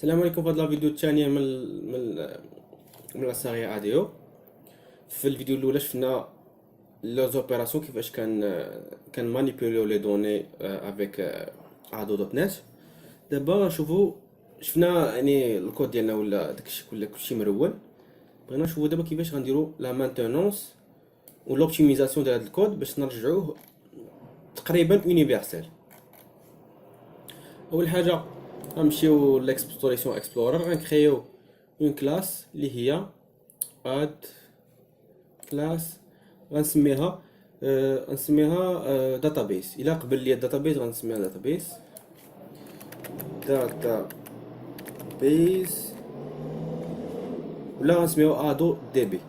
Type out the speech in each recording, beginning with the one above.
السلام عليكم. في هذه الفيديو الثانية من السيريا اديو. في الفيديو الاولى شفنا لي زوبيراسيون كيفاش كان مانيبيوليو لي دوني افيك ادو دوت نت. دابا شفنا يعني الكود ديالنا ولا داكشي كلشي مرول. بغينا نشوفو دابا كيفاش غنديرو لا مانتونونس و لوبتيميزاسيون ديال هذا الكود باش نرجعوه تقريبا يونيفرسال. اول حاجه غنمشيو لاكسبلوريسيون اكسبلورر، غنكريو اون كلاس اللي هي اد كلاس. غنسميها داتابيس. الا قبل لي الداتابيس غنسميها داتابيس ولا غنسميو ادو دي بي.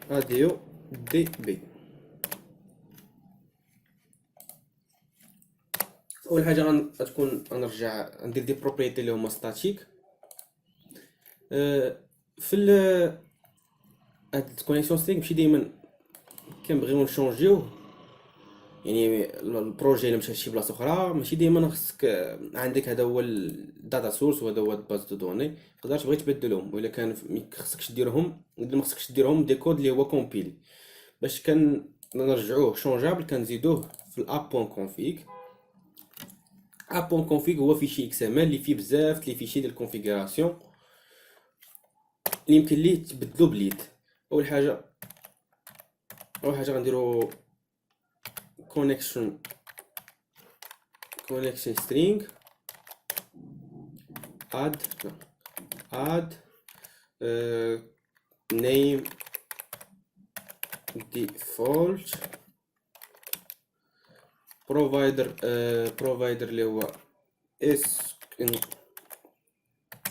اديو دي بي. اول حاجه غتكون غنرجع ندير دي بروبريتي اللي هما ستاتيك. في هاد الكونيكسيون سترينغ ماشي ديما كنبغيو نشونجيوه، يعني البروجي الا مشى لشي بلاصه اخرى ماشي ديما خصك عندك هذا هو الداتا سورس وهذا هو الباز دو دوني. تقدر تبغي تبدلهم، ولا كان خصكش ديرهم ما خصكش ديرهم دي كود اللي هو كومبيلي. باش نرجعوه شونجابل كنزيدوه في الاب.config. اب.config هو فيشي اكس ام ال اللي فيه بزاف لي فيشي ديال الكونفيغوراسيون اللي يمكن ليه تبدلو بليد. اول حاجه غنديرو connection string add name default provider اللي هو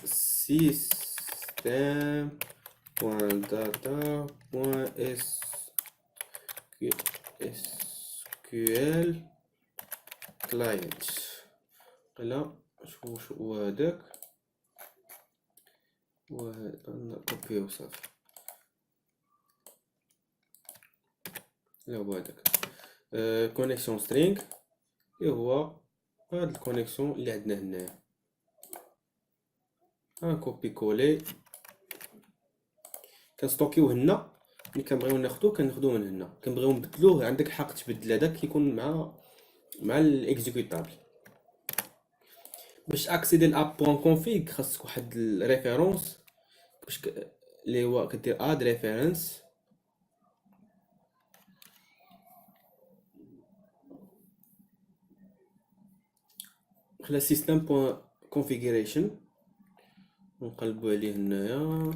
system.data.sql client. قلا شو هو هداك، كوبي وصافي. لا هو هداك كونيكسيون سترينغ اللي هو هاد الكونيكسيون اللي عندنا هنايا. كوبي كولي كنستوكيوه هنا. ملي كنبغيو كناخدوه من هنا. كنبغيو نبدلوه عندك حق تبدل هذاك كيكون مع الاكزيكوتابل. باش اكسيدي الاب.config خاصك واحد الريفيرونس اللي هو كدير اد ريفيرنس خلا system.configuration. نقلبو عليه هنايا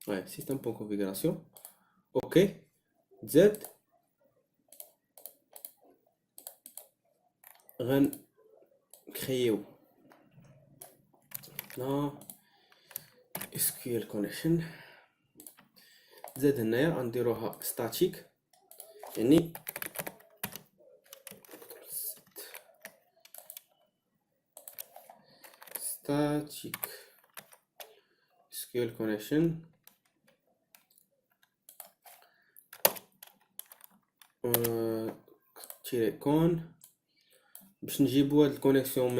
system.configuration. اوكي زاد غنكريو SQL connection. زاد هنايا غنديروها static، يعني static SQL connection تيري كون باش نجيبو هاد الكونيكسيون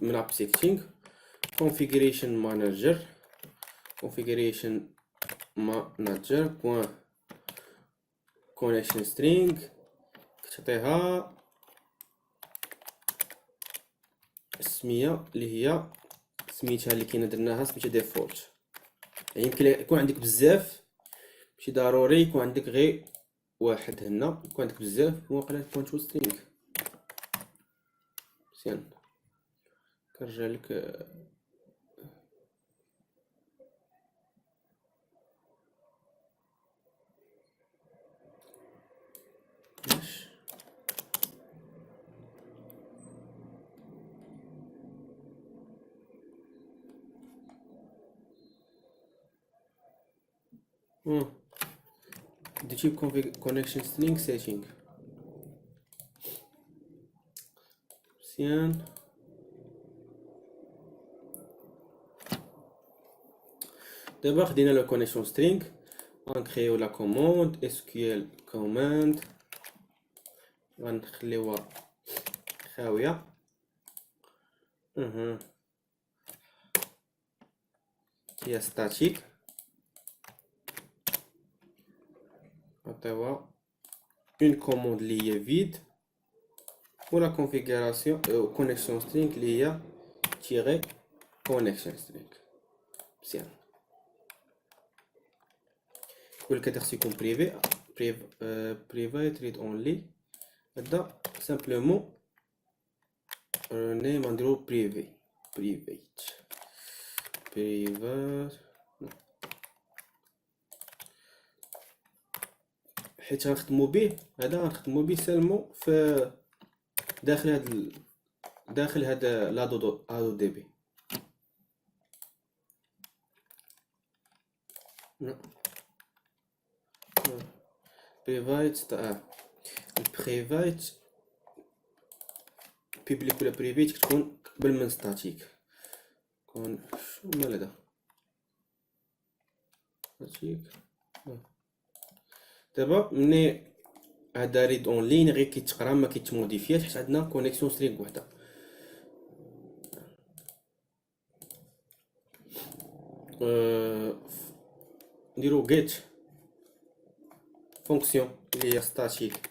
من اب سيتينغ configuration manager point connection string. كتعطيها السميه اللي هي سميتها اللي كاينه درناها سميتها ديفولت. يعني يمكن يكون عندك بزاف، ماشي ضروري يكون عندك غير واحد. هنا يكون عندك بزاف واقيلا بوينت سترينغ مزيان. كنرجع لك ديتي connection string setting مزيان. دابا خدينا لو connection string غنكريو لا commande SQL command غنخليوها خاوية. هي ستاتيك، نعطيوها اون كوموند اللي هي فيد، ولا كونفيغوراسيون كونيكسيون سترينغ اللي هي تيغي كونيكسيون سترينغ. مزيان. يقولك هذا خصو يكون بريفي، برايفت ريد اونلي. هذا سامبلومون نيم غنديرو بريفي، بريفيت، بريفات، حيت غنخدمو به. هذا غنخدمو به سالمون في داخل هاد لادو دي بي. بريفايت البريفايت بيبليك ولا بريفيت كتكون قبل من ستاتيك. كون شو مال هذا ستاتيك. دابا ملي هذا ريد اون لين غير كيتقرا ما كيتموديفياش، حيت عندنا كونيكسيون سترينغ وحده. نديرو جيت فونكسيون اللي هي ستاتيك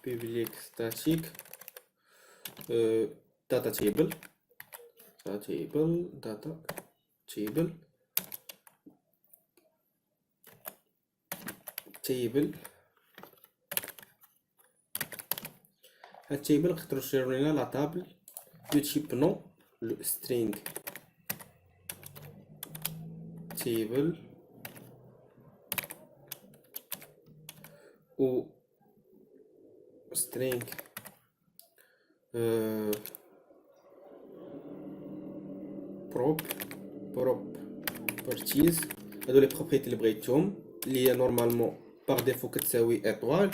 public static data table هاد التيبل نقدرو نشيرو لينا لا طابل دو تيب نو string table ou string properties. هادو لي بروبريتي اللي بغيتهم، اللي هي نورمالمون باغ ديفو كتساوي ايطوال،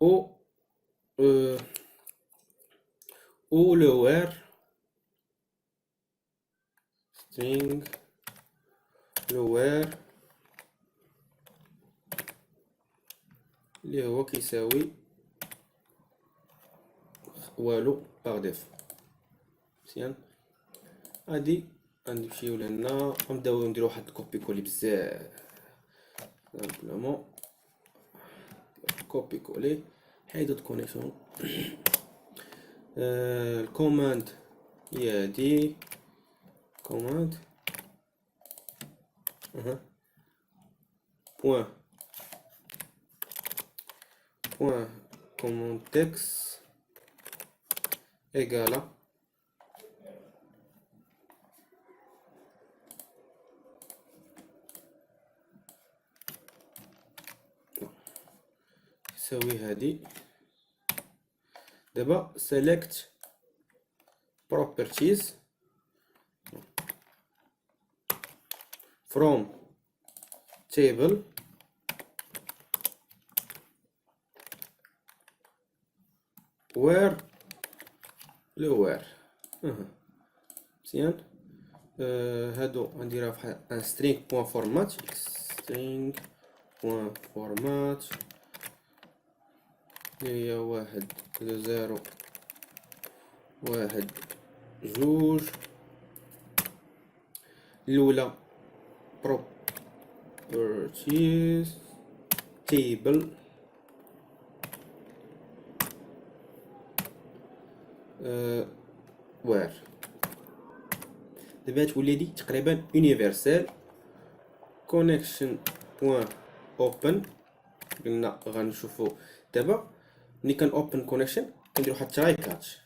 او لو وير string لو وير اللي هو كيساوي والو باغ ديفو. مزيان. غادي غنمشيو لهنا، غنبداو نديرو واحد كوبي كولي بزاف. سامبلومون كوبي كولي، حيدو كونيكسيون. الكوماند هي هادي كوماند بوان كوماند تكس égale يساوي هادي. دابا select properties from table where لو where. مزيان. هادو غنديرها فحال ان string point format string point format هي 1 0 1 2. الاولى properties table where. دابا تولي دي تقريبا يونيفرسال. connection point open قلنا غنشوفو دابا ملي كان open connection كنديرو واحد تراي كاتش.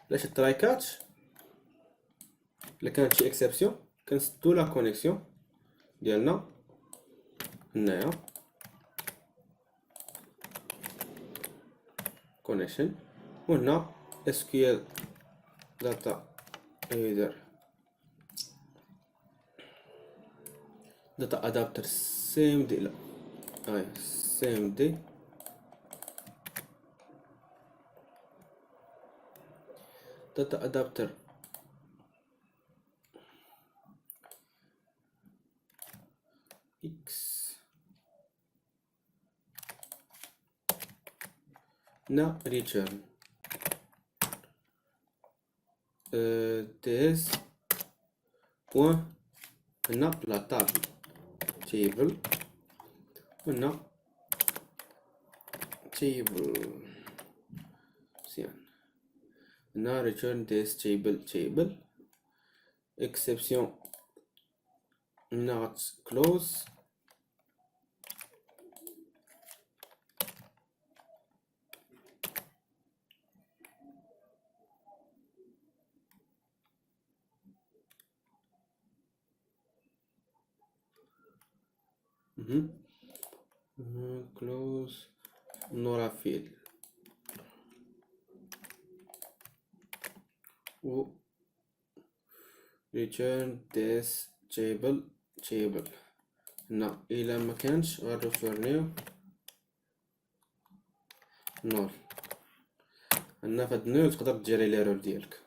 علاش التراي كاتش؟ الا كانت شي اكسبسيون كنسدو لا كونيكسيون ديالنا هنايا كونيكشن، وهنا SQL data header data adapter CMD لا هاي CMD داتا ادابتر اكس نا ريتيرن تي اس بوان هنا لا تابل تيبل هنا تيبل مزيان هنا return this table exception not close close نورا فيل و return this table هنا إلا ما كانش غنريتورنيو نول. هنا فهاد النول تقدر تجيري ليرور ديالك.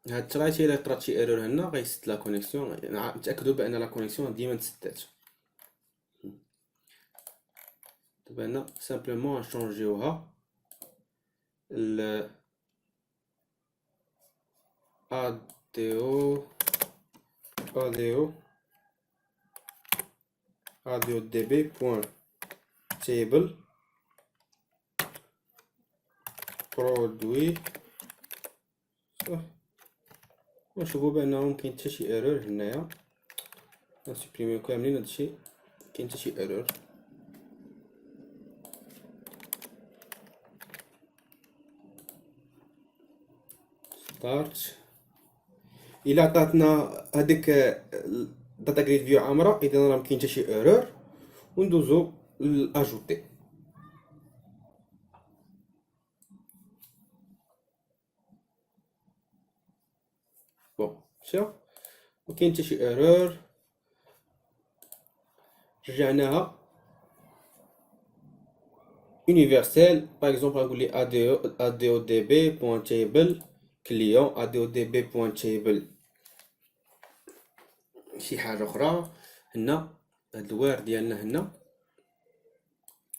هاد ترايتي الا طرات شي ايرور هنا غيسد لا كونيكسيون، نتاكدوا بان لا كونيكسيون ديما تسدات. دابا هنا سامبلومون نشونجيوها ل audio db point table produit صح. ونشوفوا بانه مكاين حتى شي ايرور هنايا، نسوبريميو كاملين هادشي مكاين حتى شي ايرور. ستارت الا عطاتنا هذيك داتا جريد فيو عامره، اذا راه مكاين حتى شي ايرور، وندوزو لاجوتي. بون شوف مكاين حتى شي ايرور، رجعناها يونيفرسال. باغ اكزومبل غنقول لي adodb.table كليون adodb.table شي حاجه اخرى. هنا هاد الوير ديالنا هنا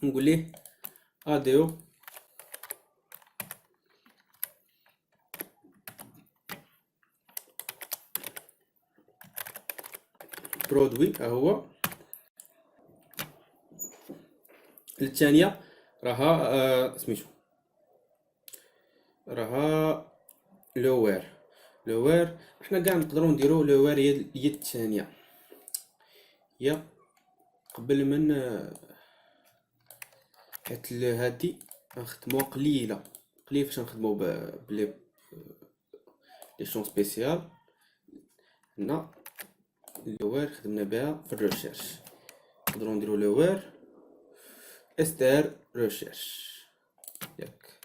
نقول ليه adeo برودوي. ها هو الثانيه راها سميتو راها لوير. حنا كاع نقدروا نديرو لوير هي الثانيه. هي قبل من حيت هادي غنخدموها قليله فاش نخدمو بلي شون سبيسيال. هنا لوير خدمنا بها في الريشيرش، نقدروا نديرو لوير استر ريشيرش ياك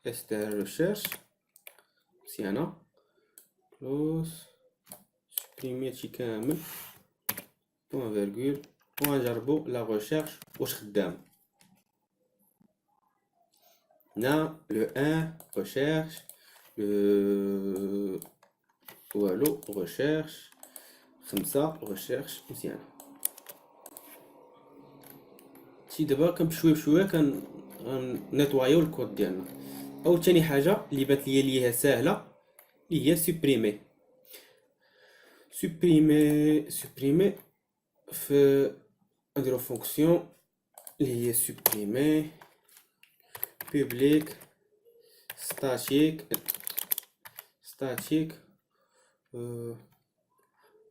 استر ريشيرش مزيانه. كلوز سبريمي هادشي كامل بوان فيرغول، ونجربو لا ريشيرش واش خدام. هنا لو 1 ريشيرش والو ريشيرش 5 ريشيرش مزيانه. شي دابا بشويه بشويه نيطوايو الكود ديالنا. او ثاني حاجه اللي بانت ليا ليها ساهله اللي هي سوبريمي في نديرو فونكسيون اللي هي سوبريمي بوبليك ستاتيك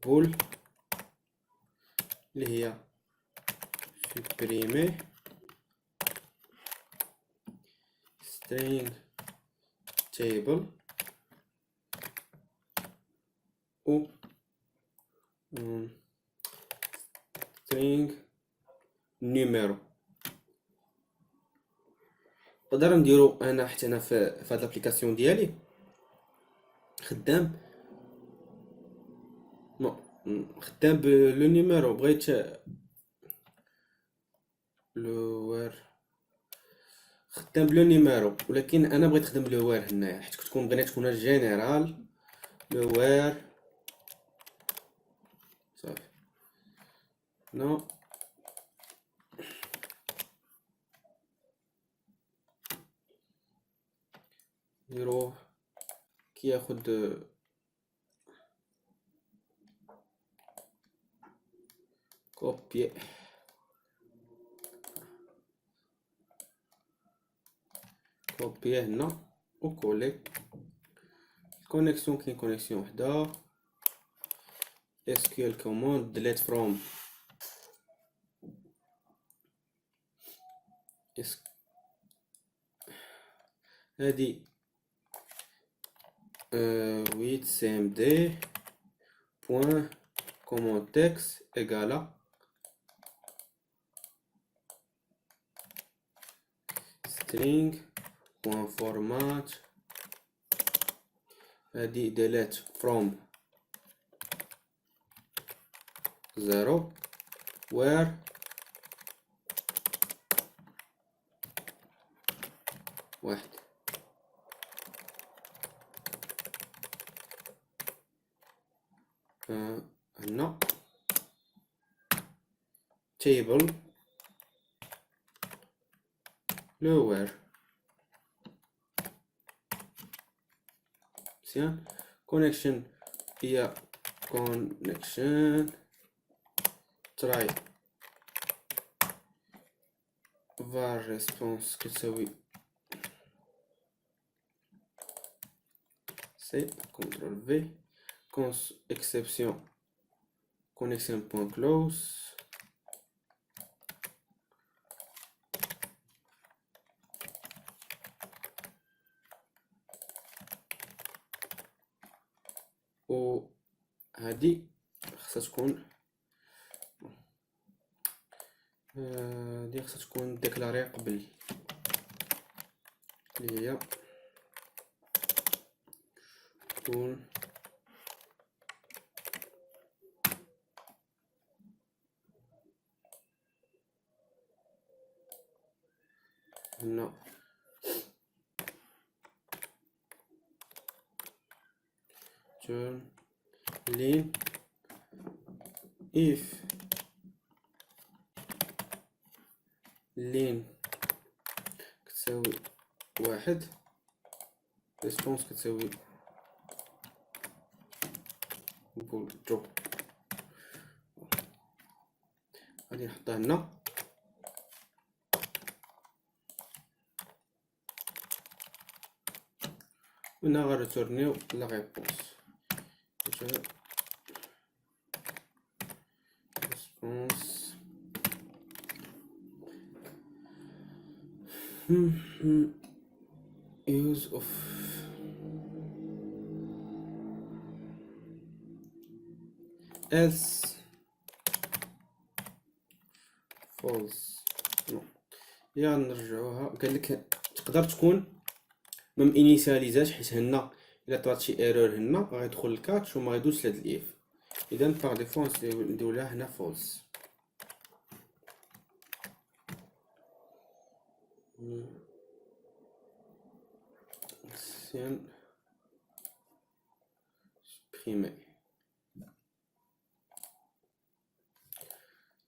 بول اللي هي سوبريمي string table و string numéro. نقدر نديرو انا حتى انا في هاد الابليكاسيون ديالي خدام بلو نيميرو. بغيت لو وير خدام بلو نيميرو، ولكن انا بغيت نخدم لو وير هنايا حيت بغينا تكون جينيرال لو وير صافي. نو نديرو كياخد كوبي كوبي هنا وكولي الكونيكسيون. كاين كونيكسيون وحده SQL command delete from هادي 8 cmd point command text égale string point format هادي delete from 0 where واحد. هنا table lower مزيان. connection هي connection try var response كتساوي سي control v cons exception connection point close و هادي خاصها تكون هادي خاصها تكون ديكلاري قبل اللي هي تكون هنا turn len if len كتساوي واحد response كتساوي نقول drop. غادي نحطها هنا وهنا غنريتورنيو لا ريبونس response use of else false. يا نرجعوها. قالك تقدر تكون مم انيسياليزاش حيت هنا الا طرات شي ايرور هنا غيدخل الكاتش وما غيدوزش لهاد الاف. اذا باغ ديفو نديرو لها هنا فولس. سين سبريمي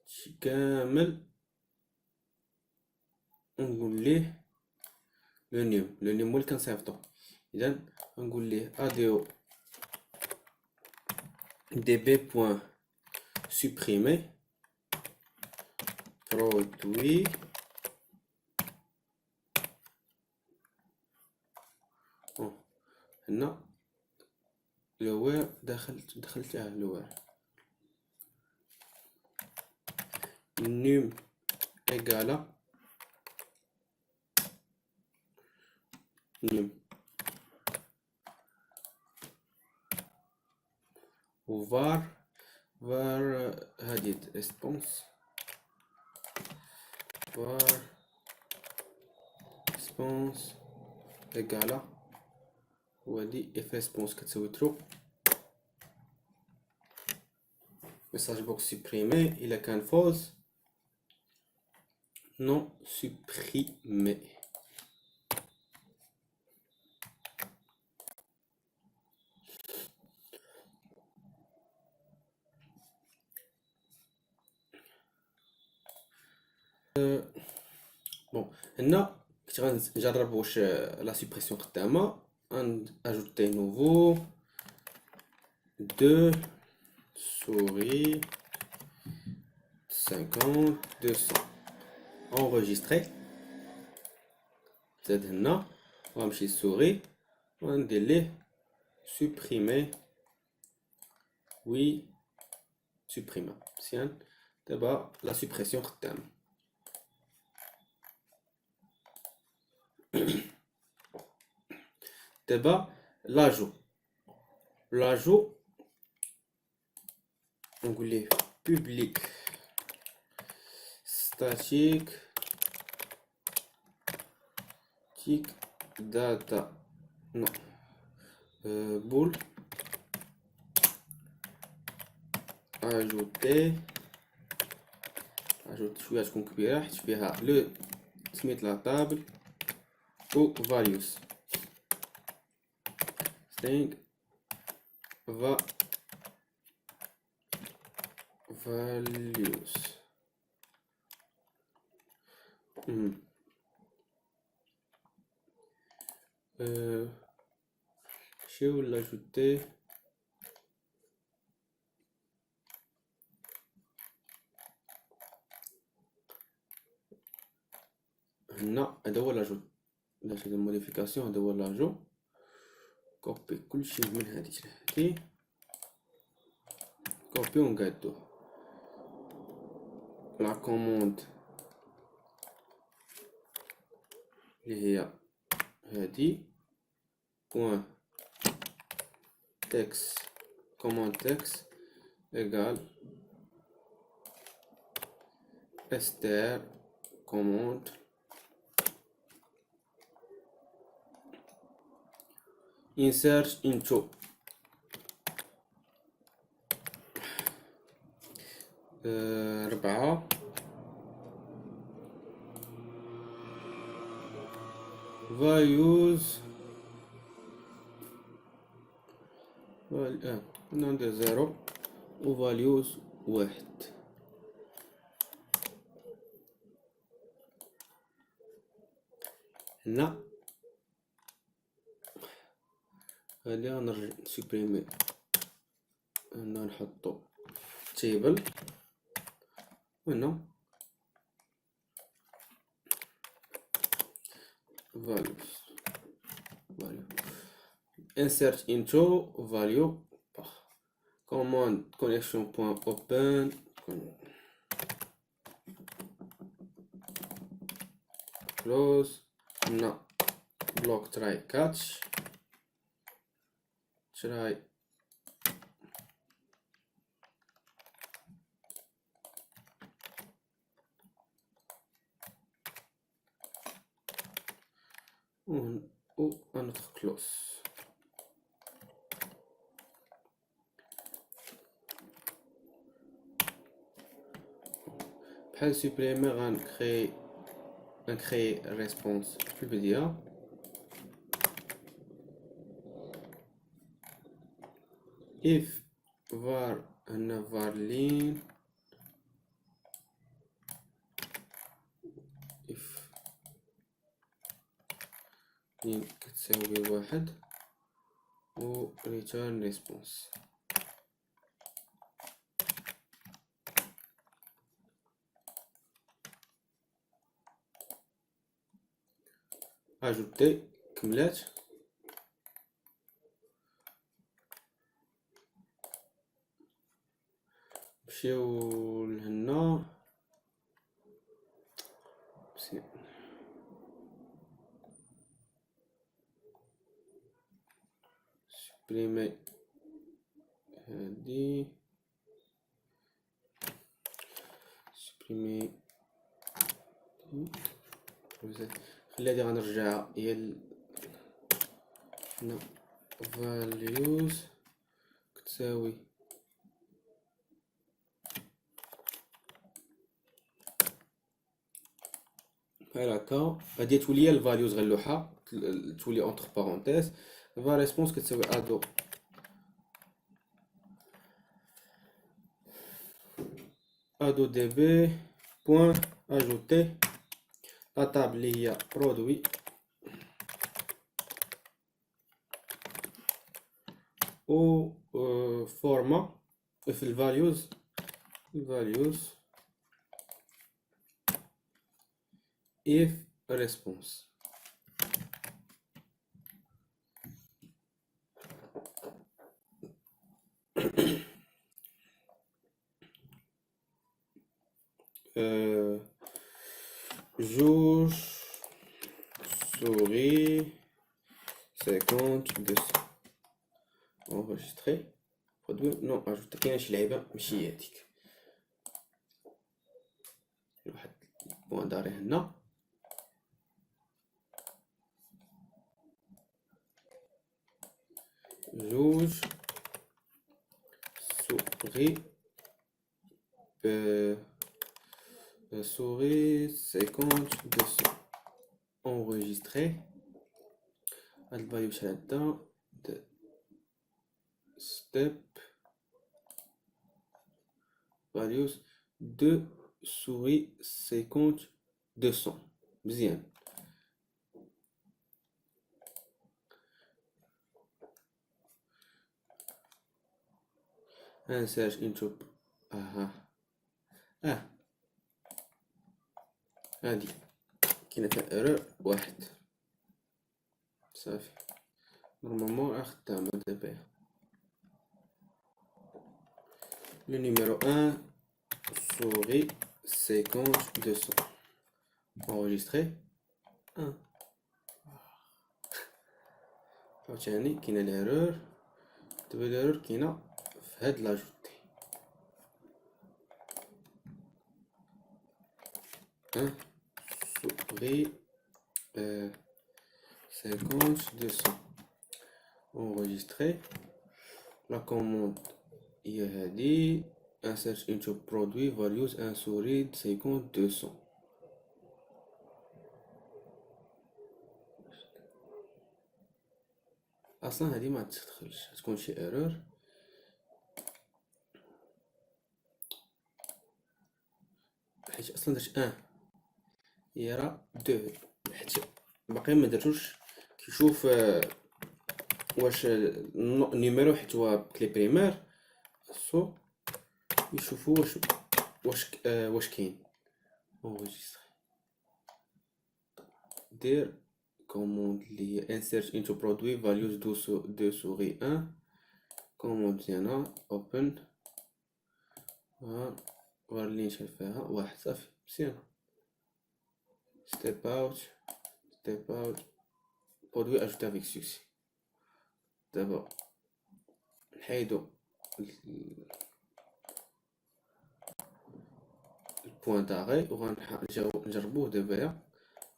شي كامل نقول ليه لو نيم هو اللي كنصيفطو. اذا نقول ليه اديو db.supprimer produit هنا لوير دخلت لوير نيم إيكالا نيم و var هادي response var response إيكالا وهادي if response كتساوي true message box supprimé. إلا كان false non supprimé. Bon, هنا كنت غنجرب واش لا سوبريسيون خدامة. ajouter nouveau 2 souris 50 200 enregistré. زاد هنا غنمشي souris وندير ليه supprimer. oui supprimer مزيان. دابا لا سوبريسيون خدامة. دابا لاجو نقول ليه public static data non bool ajouter شويه تكون كبيره حيت فيها لو سميت لا طابل و values string values. Je vais l'ajouter. هنا هذا هو لاجو. درت هاد الموديفيكاسيون. هذا هو لاجو. كوبي كلشي من هادي لهادي. كوبي ونقادوه. لا كوموند اللي هي هادي بوان تكس كوموند تكس égal str commande insert into ربعة values ندير 0 و values 1. هنا غادي غنرجع نسوبريمي. هنا نحطو تيبل هنا values insert into value command connection.open close. هنا block try catch try و انوتر close. بحال سوبريمي غنكري ريسبونس في البداية. if var هنا var len if len كتساوي 1 و return response. اجوتي كملات. نمشيو لهنا سوبريمي هادي سوبريمي خلي هادي غنرجعها هي هنا values كتساوي بحال هكا غادي تولي الفاليوز غنلوحها تولي اونتر بارونتيز فا ريسبونس كتساوي ادو دي بي بوين اجوتي لا تابل اللي هي برودوي و فورما في الفاليوز if response jour souris 50 200 enregistré produit non ajouter كاين شي لعيبه ماشي هذيك واحد بوان داري هنا جوج souris souris 50 200 enregistré الفاليو شحال هدا step values 2 souris 50 200 مزيان انساج انتو هادي كاينه فيها ايرور واحد صافي نورمالمون خدامه دابا le numéro 1 souris 50 200 enregistré 1 عاوتاني كاينه ليرور دابا ليرور كاينه في هاد لاجوتي 1 souris 50 200 enregistré la commande هي هادي insert into produit values 1 souris 50 200 اصلا هادي ما تدخلش تكون شي ايرور حيت اصلا درت هي راه 2 حيت باقي ما درتوش كيشوف واش النيميرو حيت هو كلي بريمير خصو يشوفو واش كاين انجستري دير كوموند اللي هي insert into produit values 2 souris 1 كوموند مزيانه open وريني شحال فيها واحد صافي مزيانه step out produit ajouté avec succès دابا نحيدو البوان داغي وغنجربوه دابا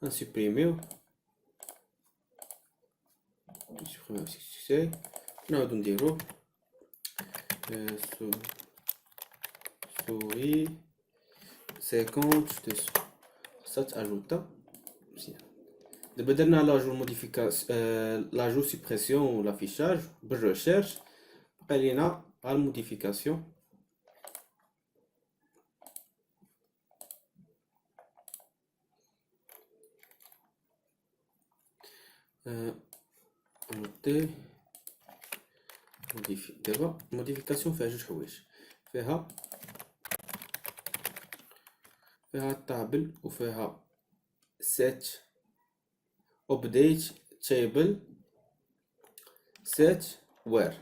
غنسوبريميو avec succès نعاودو نديرو souris 50 200 خاصها تاجوتا مزيان دابا درنا لاجو موديفيكاسيون لاجو سوبريسيون و لافيشاج بالريشيرش بقى لينا غير الموديفيكاسيون نوتي موديفي دابا الموديفيكاسيون فيها جوج حوايج فيها الطابل وفيها set update table set where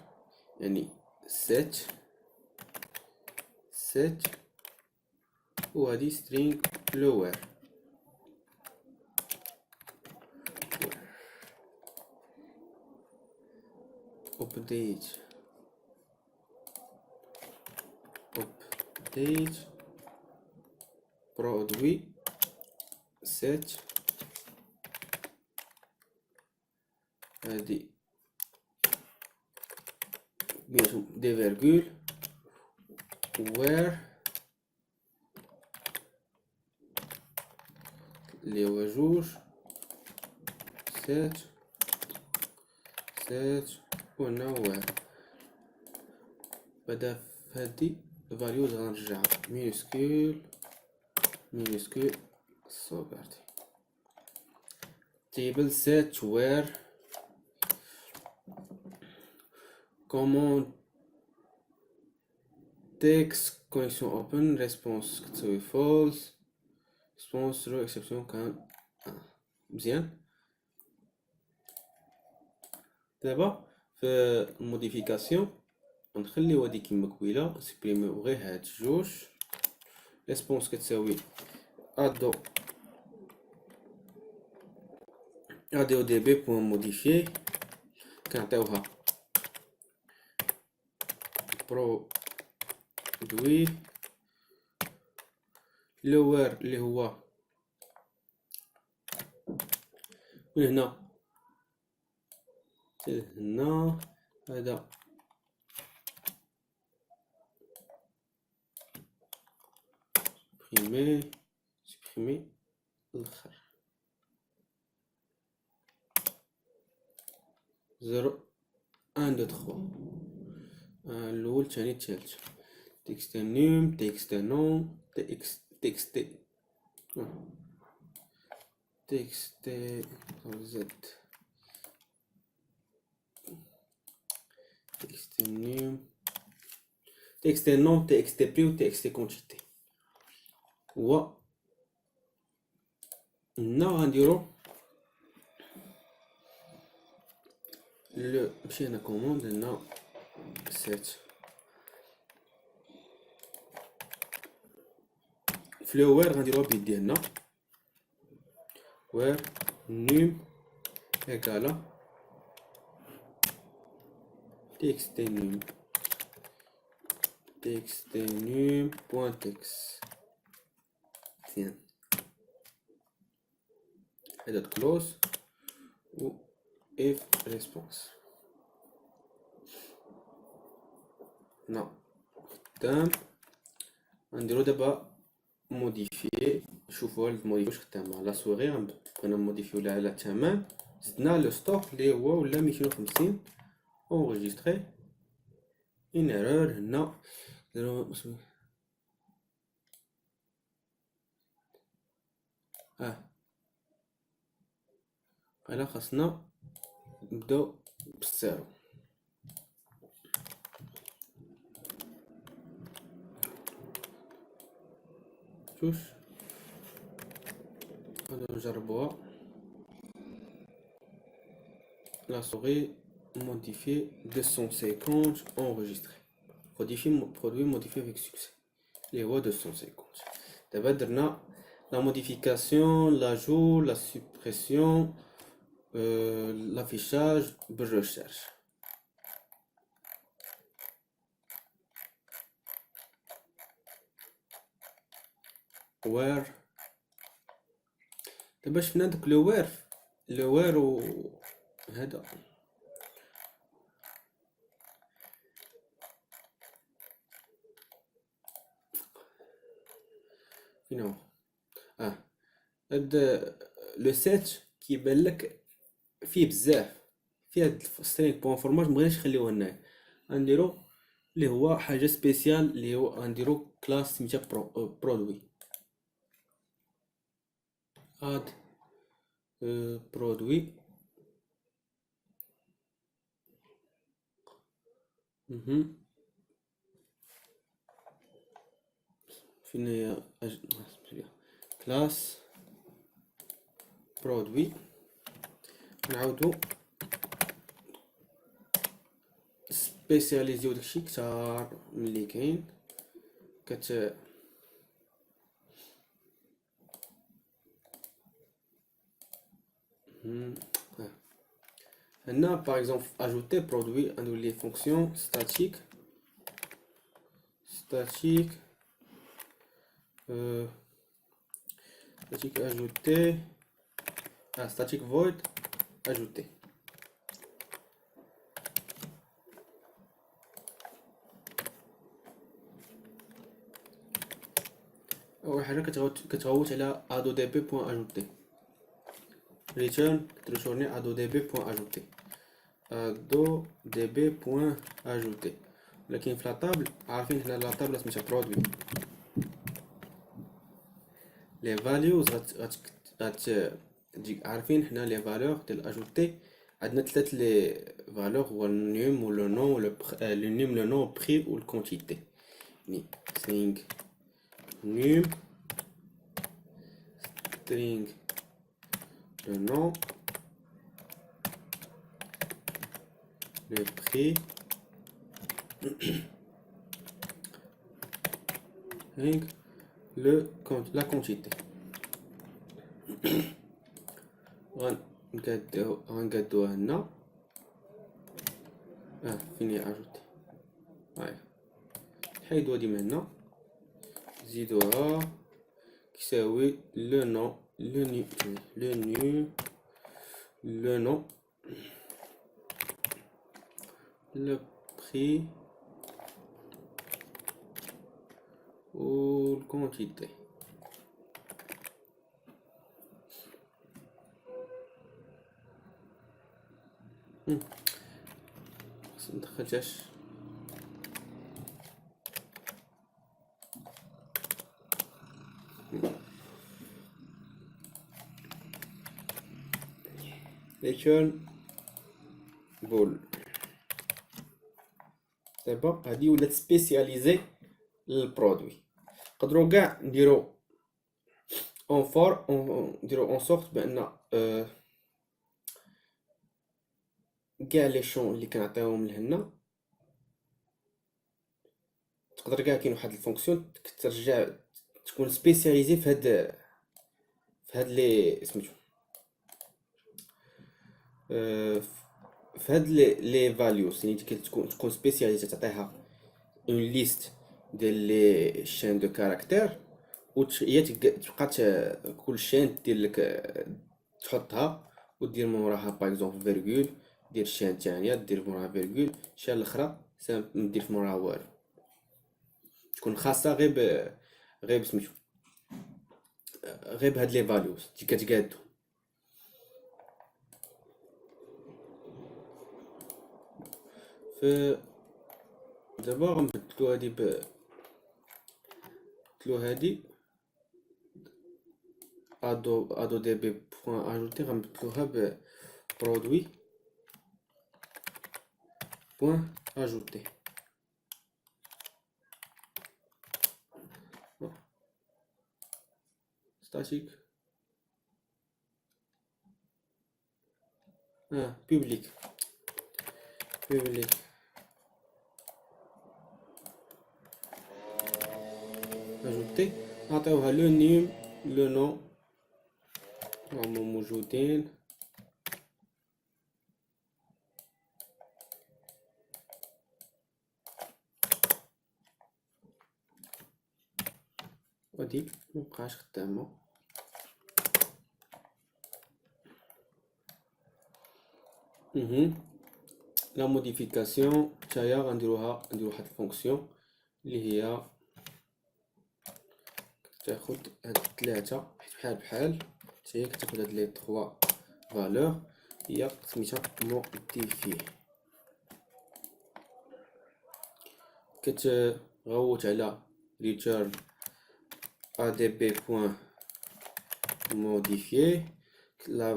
يعني set وهذه string لو where update produit set هذه بينهم دي فيرغول where اللي هو جوج 7 وهنا واحد. بعدا في هادي فاليوز غنرجع مينيسكول صوبرتي تيبل set where command text connection open response كتساوي false response true exception كان مزيان. دابا في الموديفيكاسيون نخليو هادي كيما قبيله نسبريميو غير هاد جوج ريسبونس كتساوي ادو دي بي بوين موديفيي كنعطيوها برودوي لوير اللي هو من هنا حتى هنا هذا سبريمي الاخر 0 1 2 3 الاول الثاني الثالث تكست نيم تكست نون تكست زد تكست نيم تكست نون تكست بري و تكست كونتيتي. و هنا غنديرو مشي هنا كوموند هنا سيت في لو وير غنديروها بيدي هنا وير نيم ايكالا تكست نيم بوان تكست مزيان هذا كلوز و اف ريسبونس هنا خدام. غنديرو دابا موديفي شوفوا هاد الموديفي واش خدام على سوغي بغينا موديفيو لها على الثمن زدنا لو ستوك اللي هو ولا 250 اونغيستري ان ايرور هنا نديرو هنا خاصنا نبداو بالزيرو. شوف غادي نجربوها la souris modifiée 250 enregistré produit modifié avec succès les voix 250. D'abord la modification, l'ajout, la suppression, l'affichage de recherche. where دابا شفنا داك لو وير و هذا فين هو هاد لو سيت كيبان لك فيه بزاف فيه هاد سترينغ بوان فورماج مبغيناش نخليوه هنايا غنديرو اللي هو حاجه سبيسيال اللي هو غنديرو كلاس سميتها برودوي اد برودوي فين هي كلاس برودوي نعاودو سبيسياليزيو داكشي كتار ملي كاين هنا par exemple ajouter produit annuler fonction statique ajouter static void ajouter اول حاجه كتغوت على ادو دي بي بوين اجوتي ريتيرن كترجورني ادو دي بي بوين اجوتي ادو دي بي بوين اجوتي. لكن في لاطابل عارفين هنا لاطابل سميتها برودوي لي فاليوز تجي عارفين حنا لي فالور ديال اجوتي عندنا ثلاث لي فالور هو النيم و لو نون و لو نيم لو نون بري و الكونتيتي يعني string num string le nom le prix string la quantité. غنقادوها هنا فين هي اجوتي هاي نحيدوها ديما هنا نزيدوها كيساوي لو نون لو نون le prix ou la quantité. بس مدخلتهاش return بول. دابا هادي ولات سبيسياليزي للبرودوي. نقدروا كاع نديرو اون فور نديرو اون سورت بان كاع لي شون اللي كنعطيوهم لهنا تقدر كاع كاين واحد الفونكسيون ترجع تكون سبيسياليزي في هاد لي سميتو في هاد لي فاليوز يعني تكون سبيسياليزي تعطيها اون ليست ديال لي شين دو كاركتير و هي تبقى كل شين دير لك تحطها ودير موراها باغ اكزومبل فيرغول دير الشين الثانيه دير موراها فيرغول الشين الاخرى دير في موراها والو تكون خاصه غير سميتو غير بهاد لي فاليوز كتقادو. دابا غنبدلو هادي هادي ادو دي بي بوين اجوتي غنبدلوها ب برودوي بوين اجوتي. ستاتيك بوبليك اجوتي نعطيوها لو نيم لو نون راهم موجودين ودي مبقاش خدامة. لا موديفيكاسيون تاهي نديرو واحد الفونكسيون اللي هي تاخد هاد الثلاثة بحال تاهي كتاخد هاد لي 3 فالور هي سميتها موديفي. كتغوت على return adb modifié la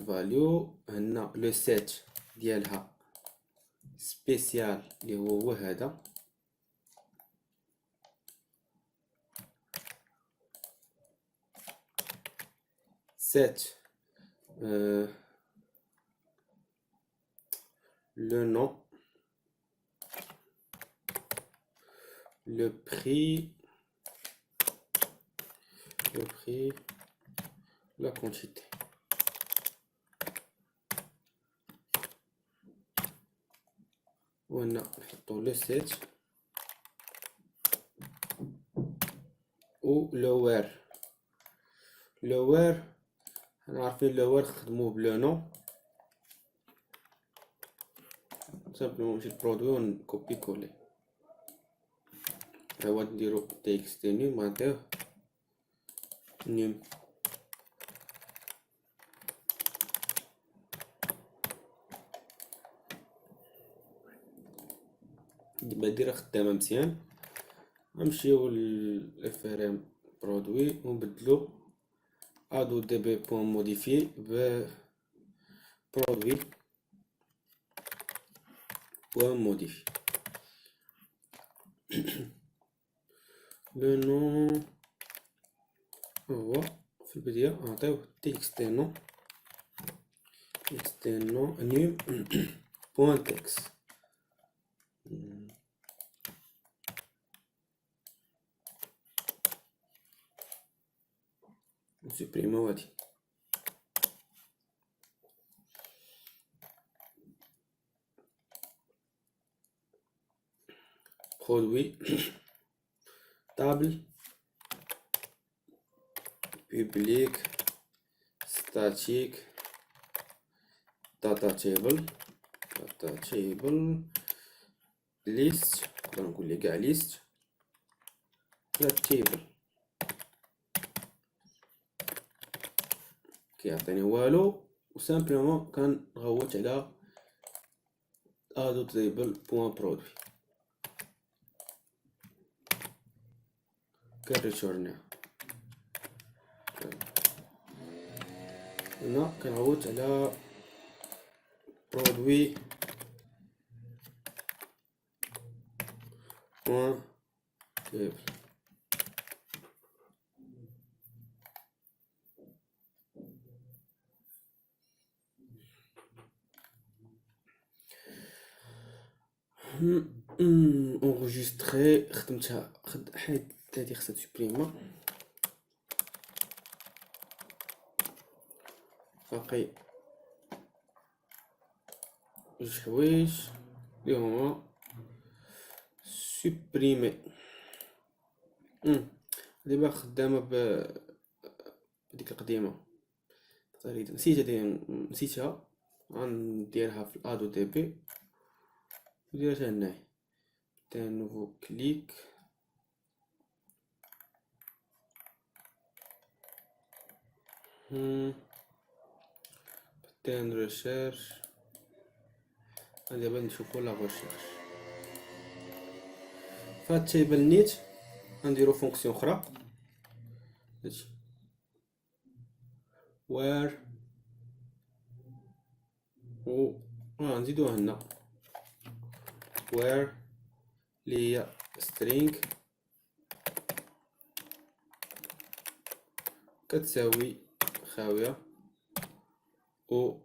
value هنا لو سيت ديالها سبيسيال اللي هو هذا set le nom le prix la quantité. وهنا نحطو لو سيت و لو وير حنا عارفين لو وير نخدموه بلو نون سامبلومون نمشي للبرودوي ونكوبي كولي. هو نديرو تكست نيم غنعطيوه num دابا دايره خدامه مزيان. غنمشيو اف ار ام برودوي ونبدلو ادو دي بي بوان موديفي ب برودوي بوان موديفي. لو نون هو في البداية نعطيوه تيكستينو نيم بوان تكس نسوبريمو هادي. برودوي تابل بوبليك ستاتيك داتا تيبل ليست، نقدر نقول ليه كاع ليست ولا تيبل. كيعطيني والو وسامبلومون كنغوت على ادو تيبل بوان برودوي كنريتورنيها. هنا كنغوت على برودوي بوان تيبل. انغوجيستري خدمتها حيد هادي خصها تسبريما. باقي جوج حوايج لي هما سوبريمي. دابا خدامه بديك القديمه تقريبا نسيتها غنديرها في الادو دي بي وديرها هنايا. دا نوفو كليك بعدين ريشيرش. دابا نشوفو لا ريشيرش فهاد التيبل نيت غنديرو فونكسيون اخرى هادشي وير و غنزيدوها هنا وير لي هي string كتساوي خاوية و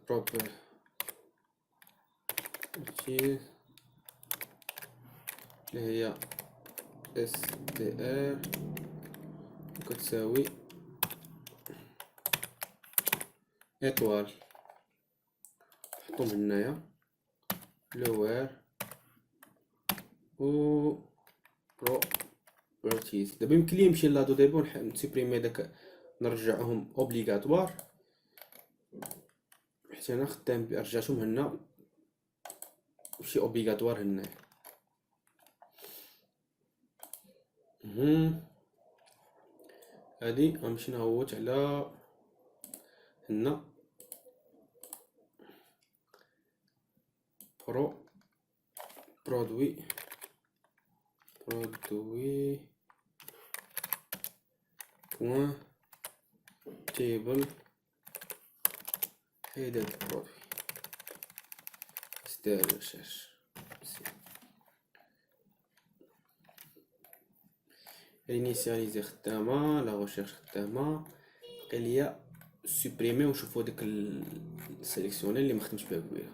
proper اللي هي str كتساوي اطوال. نحطهم هنايا لوير و properties. دابا يمكن لي نمشي لادو ديبو نسيبريمي داك نرجعهم اوبليغاتوار حيت انا خدام رجعتهم هنا ماشي اوبليغاتوار هنايا. هادي غنمشي نغوت على هنا برودوي بوان تيبل هيدا البرودوي ستار ريشيرش. انيسياليزي خدامة، لا ريشيرش خدامة، بقى ليا سوبريمي ونشوفو ديك السيليكسيوني اللي مخدمتش بها قبيله.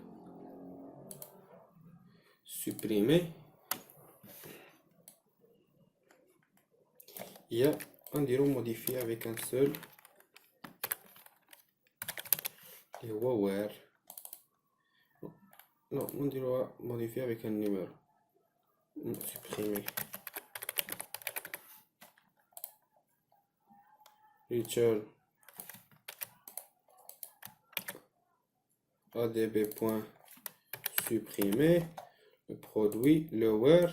سوبريمي هي غنديرو موديفي افيك ان سول اللي هو وير نو نديروها موديفي افيك ان نيميرو سوبريمي return adb point supprimer le produit lower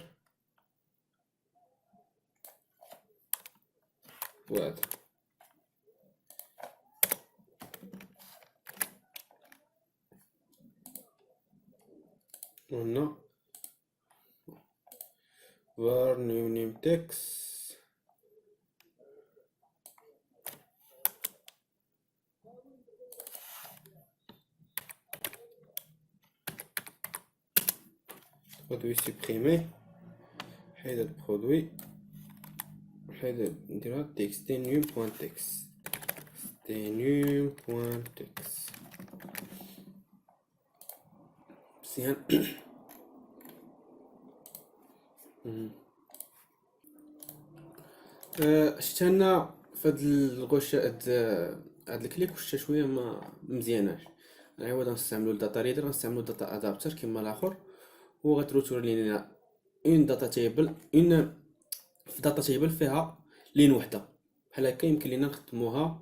وهذا. قلنا var new name text produit supprimé هذا البرودوي هذا نديرها text num.text num.text مزيان. شتا لنا فهاد الغوشه هاد الكليك وشتا شويه ما مزياناش. عوض نستعملو الداتا ريدر غنستعملو داتا ادابتر كما الاخر، هو غتروتور لينا اون داتا تيبل اون في داتا تيبل فيها لين وحده بحال هكا. يمكن لينا نخدموها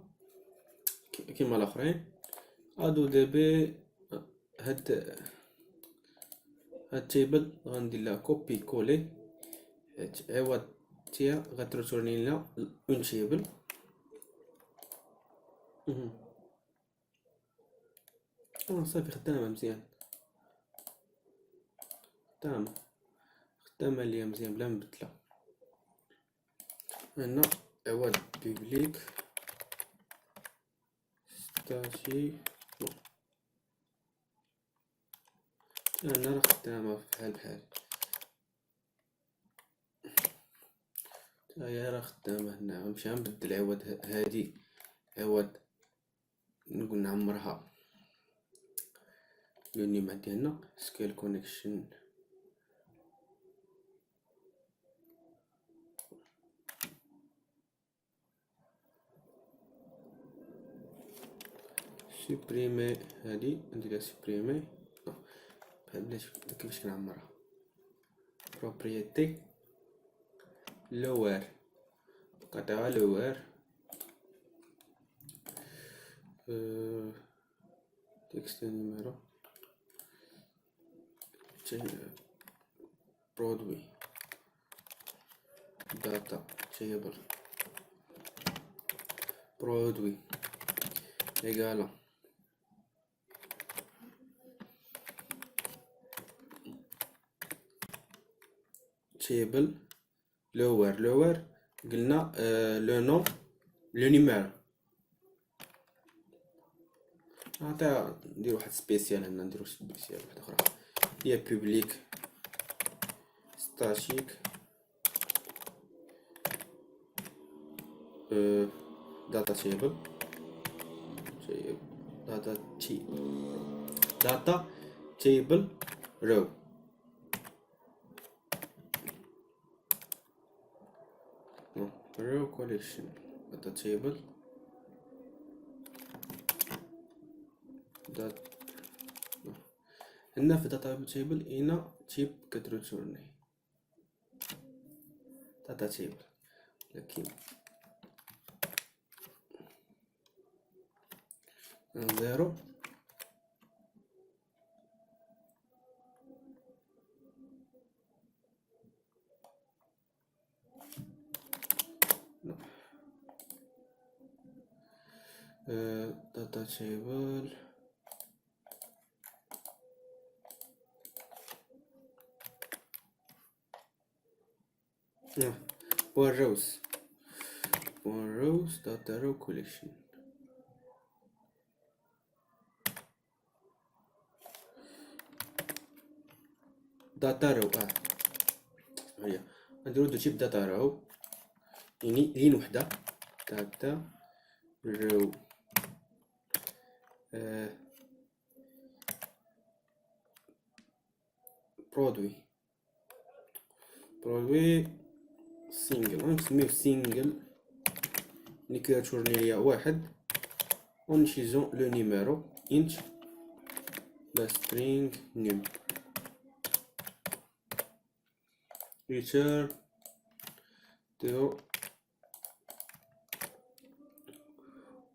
كما الاخرين. ادو دي بي هاد التيبل غندير لها كوبي كولي عوض تيا غترتورني لنا اون تيبل. صافي خدامه مزيان، خدامه ليا مزيان بلا مبدله. هنا عوض بيبليك ستاتي هنا راه خدامه بحال هي راه خدامه. هنا غنمشي نبدل عوض هادي عوض نقول نعمرها لونيم عندي هنا سكيل كونيكشن سوبريمي. هادي نديرها سوبريمي بلاش. كيفاش كنعمرها؟ بروبريتي لوور قطعه لوور تكست نيميرو برودوي داتا تيبل برودوي إيكالا تيبل لوور قلنا لو نوم لو نيميرو. نعطيها ندير واحد سبيسيال هنا، نديرو سبيسيال واحده اخرى هي بوبليك ستاتيك داتا تيبل داتا تيبل رو collection data table هنا في داتا تيبل هنا تيب كترتورني داتا تيبل لكن زيرو data table one rows data row collection data row هي نديرو دو تيب داتا row يعني لين وحده data row برودوي سينجل غنسميوه سينجل اللي كيرتورني ليا واحد ونشيزو لو نيميرو انت لا سترينغ نيم return to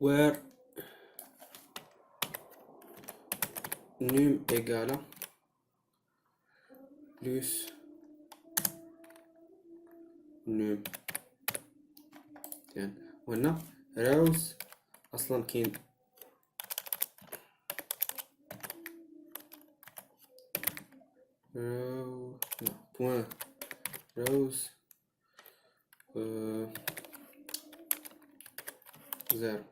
where num égale بلس نوم. يعني وهنا راوز اصلا كاين راو لا بوان راوز زيرو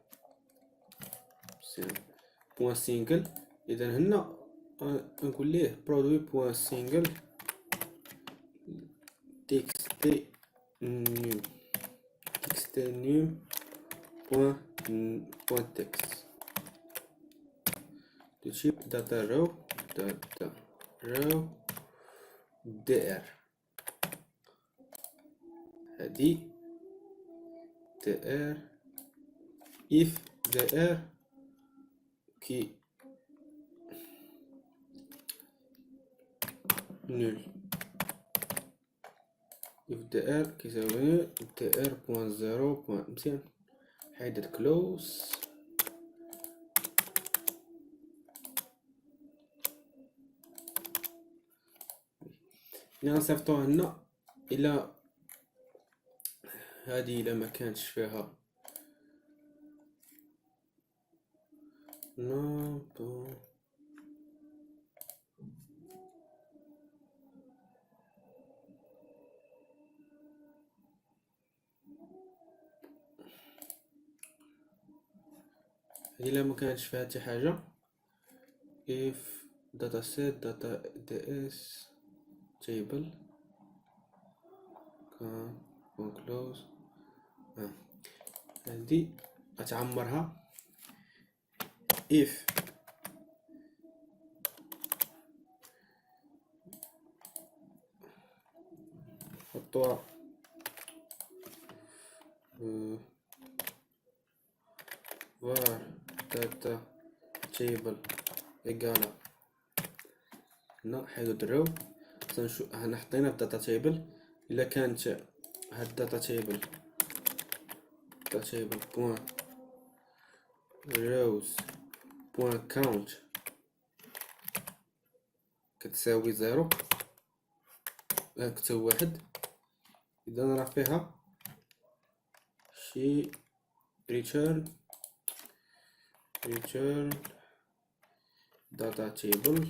بوان سينجل. اذا هنا نقول ليه برودوي بوان سينجل تكستي نيم تكستي نيم بوان تكست دو تشيب داتا رو دي ار. هادي دي ار if دي ار كي نول if دي ار كيساوي نول دي ار بوان زيرو بوان. مزيان حيدر كلوز. اللي غنصيفطوه هنا الى هادي الا ما كانتش فيها نو بون هادي الا ما كانتش فيها حتى حاجه if dataset data ds table كان close. هادي غتعمرها if حطوها var data table إيكالا هنا حيدو درو. هنا حطينا في داتا تيبل. الا كانت هاد داتا تيبل بوان روز بوان كاونت كتساوي زيرو كتساوي واحد، اذا راه فيها شي return data table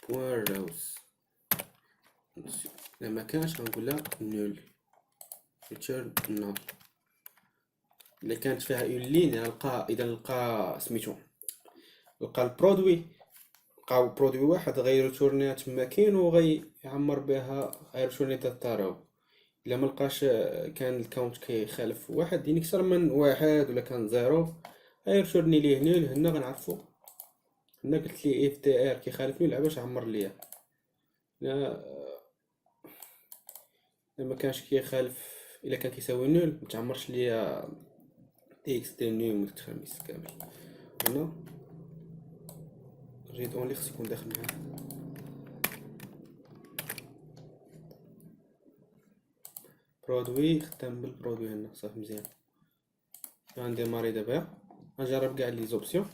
بوان روز. لما كانش غنقولها نول return null. الا كانت فيها اون لين نلقى سميتو نلقى البرودوي، نلقاو برودوي واحد غيرتورنيها تما كاين وغيعمر بها غيرتورني تاراو. الا ما لقاش كان الكاونت كيخالف واحد يعني اكثر من واحد ولا كان زيرو غيرتورني ليه نول. هنا غنعرفو هنا قلت ليه اف تي ار كيخالف نول باش عمر ليا. لا ما كانش كيخالف الا كان كيساوي نول متعمرش ليا اكس تي نول متخمس كامل. هنا ريد اونلي خص يكون داخل معاه برودوي. خدام بالبرودوي هنا صافي مزيان. عندي ماري دابا غنجرب كاع لي زوبسيون.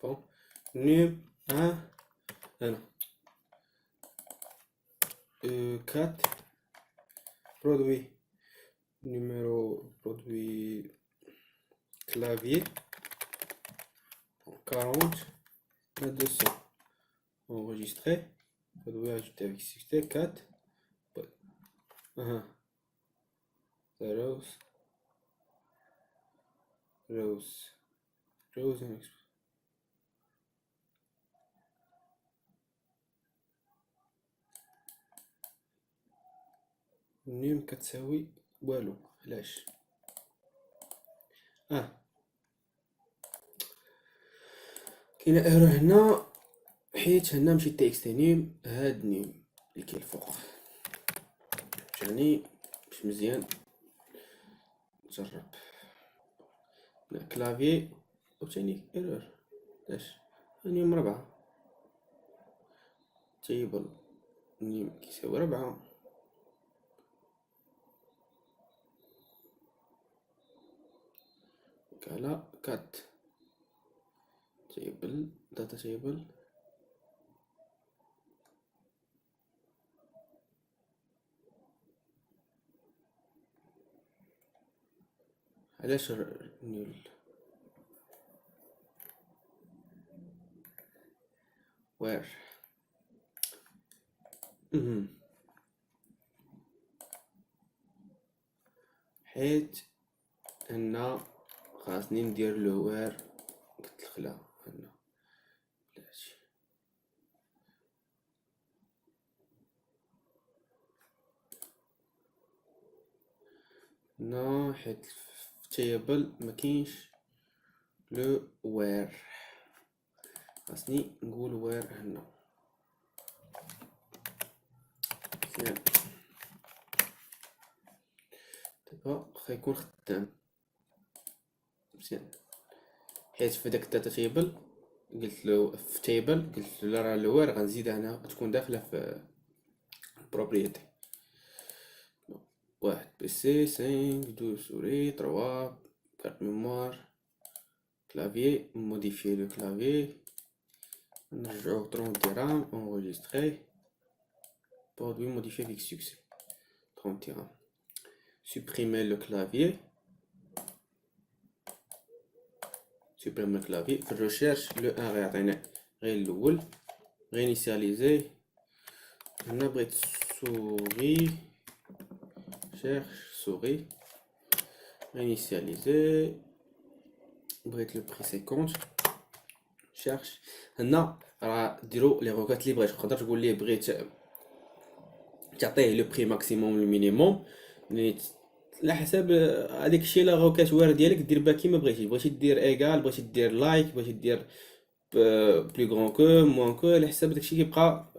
بون نيم هنا 4 برودوي numéro produit clavier 40 200 enregistré produit ajouté avec succès 4 rose نيم كتساوي والو. علاش كاينه ايرور هنا حيت هنا ماشي تي اكس تي نيم هاد نيم اللي كاين الفوق يعني مش مزيان. نجرب كلافي وثاني ايرور. علاش نيم 4 تيبل كيساوي 4. على 4 تيبل داتا تيبل. علاش نيول؟ وير حيت هنا خاصني ندير لو وير قلت لك لا هنا بلاتي. هنا حيت في تيبل مكاينش لو وير، خاصني نقول وير هنا. مزيان دابا خا يكون خدام مزيان، حيت في داك الداتا تيبل قلت له في تيبل قلت له راه الوير غنزيدها هنا تكون داخله في البروبريتي. 1 PC 5 2 souris 3 carte mémoire clavier. modifier le clavier, نرجعوه 30 dirhams, enregistrer produit modifié avec succès 30 dirhams. supprimer le clavier, supprimer le clavier. في الريشيرش لو ان غيعطينا غير الاول. réinitialiser هنا بغيت souris cherche souris réinitialiser. بغيت لو بري 50 cherche. هنا راه ديروا لي روكات اللي بغيت، تقدر تقول ليه بغيت تعطيه لو بري ماكسيموم المينيموم، على حساب هذاك الشيء. لا روكات وير ديالك دير بها كيما بغيتي، بغيتي دير ايغال، بغيتي دير لايك، بغيتي دير بلو غران كو موان كو، على حساب داكشي كيبقى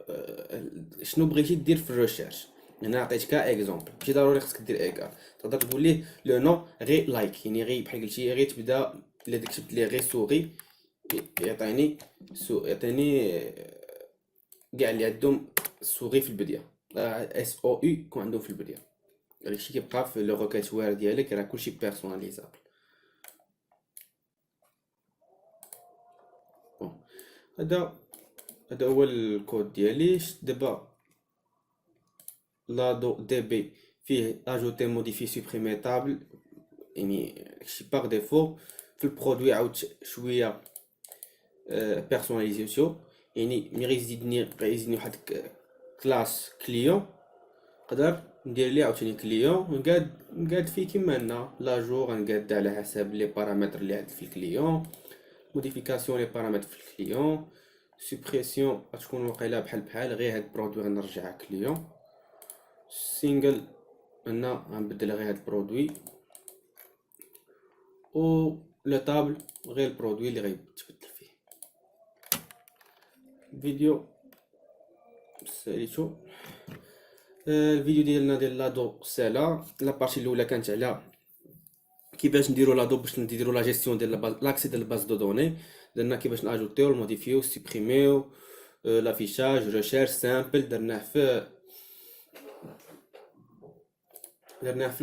شنو بغيتي دير في الريشيرش. هنا عطيتك اكزومبل، ماشي ضروري خصك دير ايغال، تقدر تقول ليه لو نو غير لايك، يعني غير بحال قلتي غير تبدا الا كتبت ليه غير سوغي يعطيني يعطيني كاع اللي عندهم سوغي في البدايه، اس او يو يكون عندهم في البدايه. داكشي كيبقى في لو روكيت وير ديالك، راه كلشي بيرسوناليزابل. بون هذا هو الكود ديالي. دابا لا دو دي بي فيه اجوتي موديفي سوبريمي تابل، يعني داكشي باغ ديفو. في البرودوي عاود شويه بيرسوناليزاسيون، يعني ملي غيزيدني واحد كلاس كليون، نقدر ندير ليه عاوتاني كليون نقاد فيه كيما هنا لاجور، غنقاد على حسب لي بارامتر اللي عندي في الكليون. موديفيكاسيون لي بارامتر في الكليون. سوبريسيون غتكون واقيلا بحال غير هاد البرودوي غنرجعها كليون. سينجل هنا غنبدل غير هاد البرودوي، و لو طابل غير البرودوي اللي غيتبدل فيه. الفيديو ساليتو. الفيديو ديالنا ديال لادو سالا. لابارتي الاولى كانت على كيفاش نديرو لادو باش نديرو لا جيستيون ديال لاكسي ديال الباز دو دوني. درنا كيفاش ناجوتيو موديفيو سوبريميو لافيشاج ريشيرش سامبل. درناه في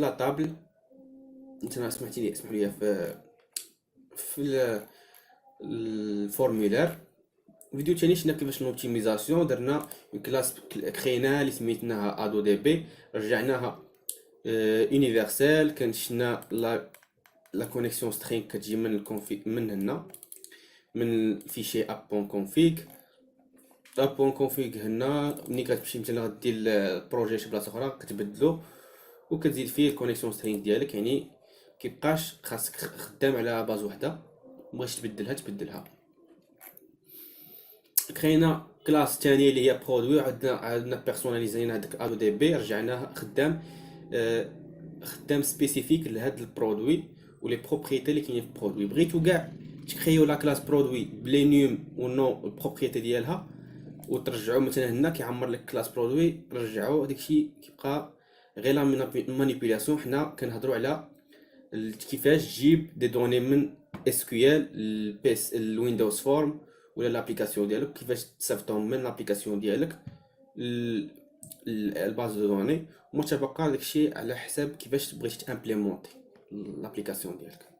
لا طابل. انت سمعتيني اسمح لي في الفورمولير. الفيديو الثاني شفنا كيفاش نوبتيميزاسيون. درنا كلاس كريناها اللي سميتناها ادو دي بي، رجعناها يونيفرسال. كان شفنا لا كونيكسيون سترينغ كتجي من من هنا من فيشي app.config. app.config هنا ملي كتمشي مثلا غدير البروجي شي بلاصه اخرى كتبدلو وكتزيد فيه الكونيكسيون سترينغ ديالك، يعني كيبقاش خاصك خدام على باز وحده، بغيتي تبدلها. كرينا كلاس ثانيه اللي هي برودوي، عندنا بيرسوناليزينا هذاك ادو دي بي، رجعناه خدام سبيسيفيك لهاد البرودوي ولي بروبريتي اللي كاينين في البرودوي. بغيتو كاع تكريو لا كلاس برودوي بلي نيم و نو البروبريتي ديالها وترجعوا مثلا هنا كيعمر لك كلاس برودوي، رجعوا داكشي كيبقى غير لا مانيبيولاسيون. حنا كنهضروا على كيفاش تجيب دي دوني من اس كيو ال البيس الويندوز فورم ولا لابليكاسيون ديالك، كيفاش تصيفطهم من لابليكاسيون ديالك الباز دو دوني، وما تبقى داكشي على حساب كيفاش بغيتي تامبليمونتي لابليكاسيون ديالك.